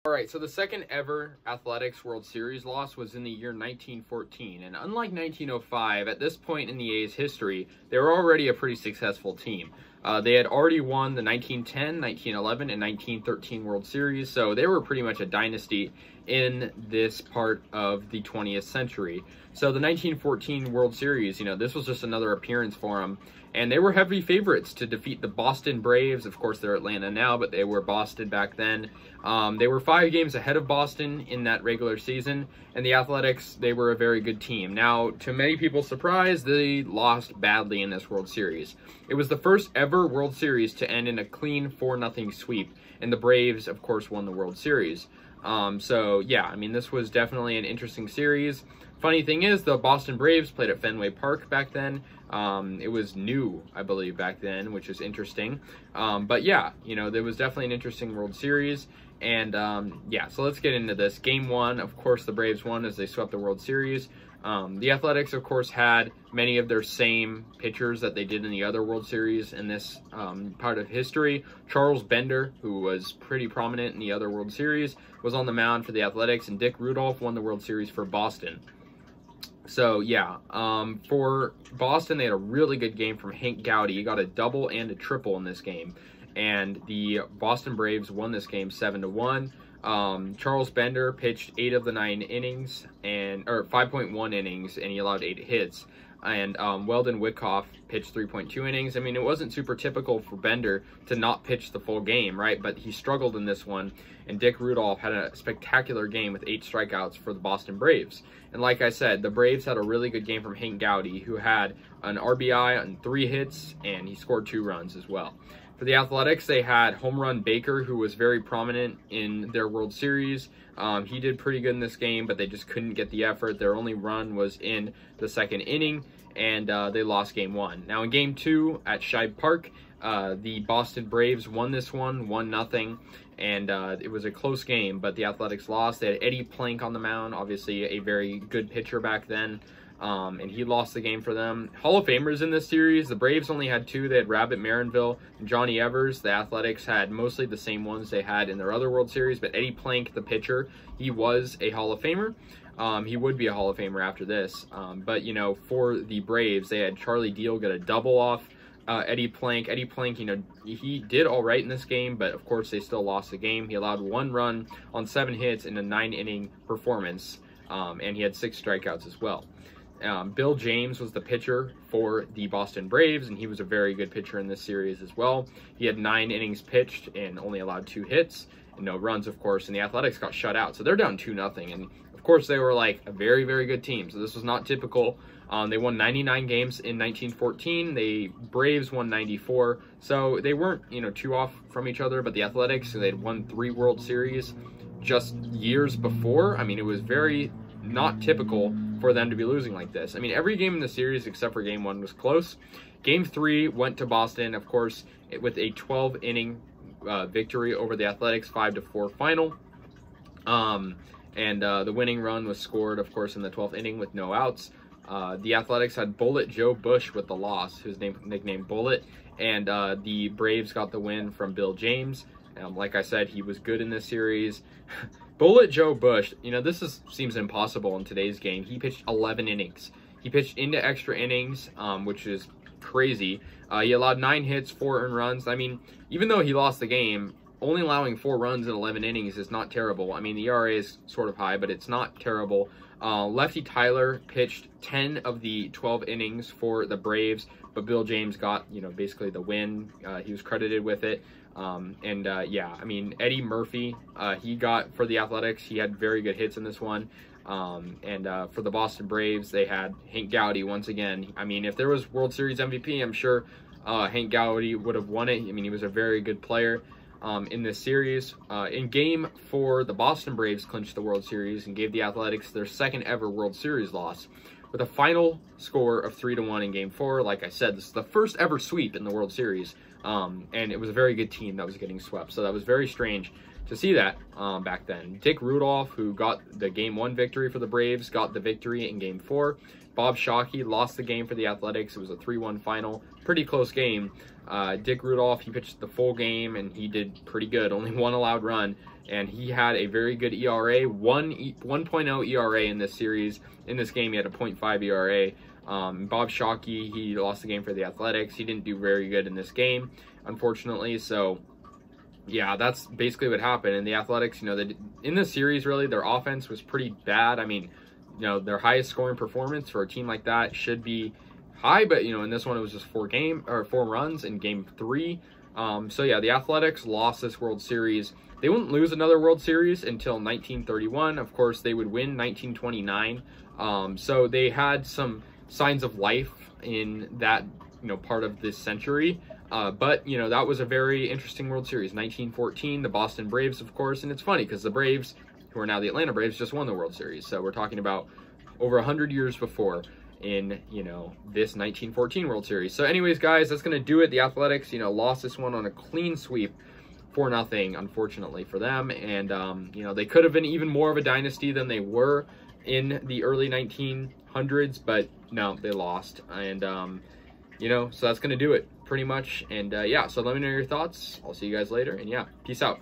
All right, so the second ever Athletics World Series loss was in the year 1914, and unlike 1905, at this point in the A's history, they were already a pretty successful team. They had already won the 1910, 1911, and 1913 World Series, so they were pretty much a dynasty in this part of the 20th century. So the 1914 World Series, this was just another appearance for them, and they were heavy favorites to defeat the Boston Braves. Of course, they're Atlanta now, but they were Boston back then. They were 5 games ahead of Boston in that regular season, and the Athletics, they were a very good team. Now, to many people's surprise, they lost badly in this World Series. It was the first ever World Series to end in a clean 4-0 sweep, and the Braves, of course, won the World Series. So, yeah, this was definitely an interesting series. Funny thing is, the Boston Braves played at Fenway Park back then. It was new, I believe, back then, which is interesting. But yeah, there was definitely an interesting World Series. And yeah, so let's get into this. Game 1, of course, the Braves won as they swept the World Series. The Athletics, of course, had many of their same pitchers that they did in the other World Series in this part of history. Charles Bender, who was pretty prominent in the other World Series, was on the mound for the Athletics, and Dick Rudolph won the World Series for Boston. So, yeah, for Boston, they had a really good game from Hank Gowdy. He got a double and a triple in this game, and the Boston Braves won this game 7-1. Charles Bender pitched 8 of the 9 innings, or 5.1 innings, and he allowed 8 hits. And Weldon Wickoff pitched 3.2 innings. It wasn't super typical for Bender to not pitch the full game, right? But he struggled in this one, and Dick Rudolph had a spectacular game with 8 strikeouts for the Boston Braves. And like I said, the Braves had a really good game from Hank Gowdy, who had an RBI on 3 hits, and he scored 2 runs as well. For the Athletics, they had Home Run Baker, who was very prominent in their World Series. He did pretty good in this game, but they just couldn't get the effort. Their only run was in the 2nd inning, and they lost Game 1. Now, in Game 2 at Shibe Park, the Boston Braves won this one 1-0, and it was a close game, but the Athletics lost. They had Eddie Plank on the mound, obviously a very good pitcher back then. And he lost the game for them. Hall of Famers in this series, the Braves only had 2. They had Rabbit Marinville and Johnny Evers. The Athletics had mostly the same ones they had in their other World Series, but Eddie Plank, the pitcher, he was a Hall of Famer. He would be a Hall of Famer after this. But, for the Braves, they had Charlie Deal get a double off Eddie Plank. Eddie Plank, he did all right in this game, but of course they still lost the game. He allowed 1 run on 7 hits in a 9-inning performance, and he had 6 strikeouts as well. Bill James was the pitcher for the Boston Braves, and he was a very good pitcher in this series as well. He had 9 innings pitched and only allowed 2 hits and no runs, of course, and the Athletics got shut out. So they're down 2-0, and of course they were like a very, very good team. So this was not typical. They won 99 games in 1914. The Braves won 94. So they weren't, too off from each other, but the Athletics, they'd won 3 World Series just years before. It was very not typical for them to be losing like this. Every game in the series except for Game 1 was close. Game 3 went to Boston, of course, with a 12-inning victory over the Athletics, 5-4 final. The winning run was scored, of course, in the 12th inning with no outs. The Athletics had Bullet Joe Bush with the loss, whose nicknamed Bullet, and the Braves got the win from Bill James. Like I said, he was good in this series. Bullet Joe Bush, this seems impossible in today's game. He pitched 11 innings. He pitched into extra innings, which is crazy. He allowed 9 hits, 4 earned runs. Even though he lost the game, only allowing 4 runs in 11 innings is not terrible. The ERA is sort of high, but it's not terrible. Lefty Tyler pitched 10 of the 12 innings for the Braves, but Bill James got, basically the win. He was credited with it. Yeah, Eddie Murphy, he got, for the Athletics, he had very good hits in this one. For the Boston Braves, they had Hank Gowdy once again. If there was World Series MVP, I'm sure Hank Gowdy would have won it. He was a very good player in this series. In Game 4, the Boston Braves clinched the World Series and gave the Athletics their 2nd ever World Series loss, with a final score of 3-1 in Game 4. Like I said, this is the first ever sweep in the World Series, and it was a very good team that was getting swept, so that was very strange to see that back then. Dick Rudolph, who got the Game 1 victory for the Braves, got the victory in Game 4. Bob Shockey lost the game for the Athletics. It was a 3-1 final. Pretty close game. Dick Rudolph, he pitched the full game, and he did pretty good. Only 1 allowed run and he had a very good ERA, 1.0 ERA in this series. In this game, he had a 0.5 ERA. Bob Shockey, he lost the game for the Athletics. He didn't do very good in this game, unfortunately. So, yeah, that's basically what happened. And the Athletics, in this series, really, their offense was pretty bad. I mean, their highest scoring performance for a team like that should be high, but, in this one, it was just 4 runs in game 3. So, yeah, the Athletics lost this World Series. They wouldn't lose another World Series until 1931. Of course, they would win 1929. So they had some signs of life in that, part of this century. But, that was a very interesting World Series. 1914, the Boston Braves, of course. And it's funny because the Braves, who are now the Atlanta Braves, just won the World Series. So we're talking about over 100 years before in, this 1914 World Series. So anyways, guys, that's going to do it. The Athletics, lost this one on a clean sweep. 4-0, unfortunately for them. And, they could have been even more of a dynasty than they were in the early 1900s, but no, they lost. And, so that's going to do it pretty much. And, yeah, so let me know your thoughts. I'll see you guys later. And, yeah, peace out.